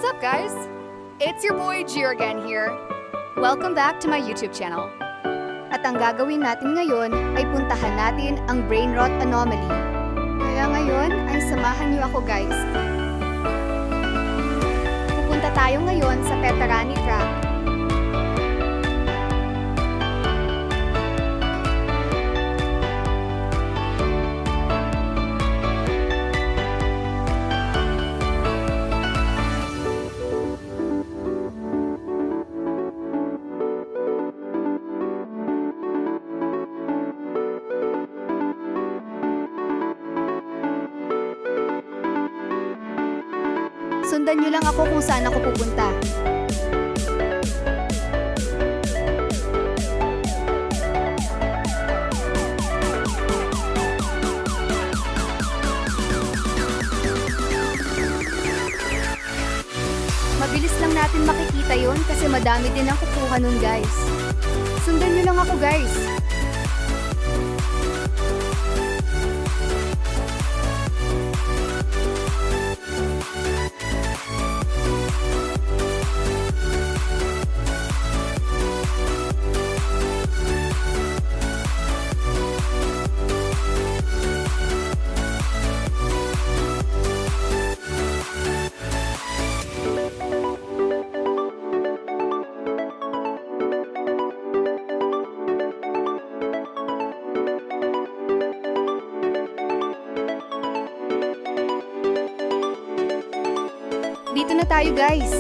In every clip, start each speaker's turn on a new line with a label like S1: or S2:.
S1: up, guys? It's your boy Gio again here. Welcome back to my YouTube channel. At ang gagawin natin ngayon ay puntahan natin ang brain rot anomaly. Kaya ngayon ay samahan niyo ako, guys. Pupunta tayo ngayon sa Petarani Track. Sundan nyo lang ako kung saan ako pupunta. Mabilis lang natin makikita yon kasi madami din ang kukuha nun, guys. Sundan nyo lang ako, guys. Dito na tayo, guys.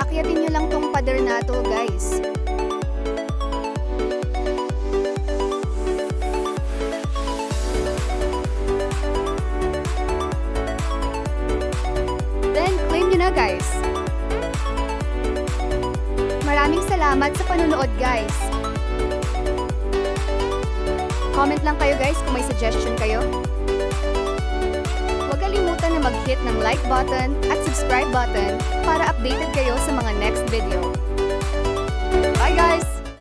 S1: Akyatin nyo lang tong pader na to, guys. Then, claim nyo na, guys. Maraming salamat sa panonood, guys. Comment lang kayo, guys, kung may suggestion kayo. Huwag kalimutan na mag-hit ng like button at subscribe button para updated kayo sa mga next video. Bye, guys!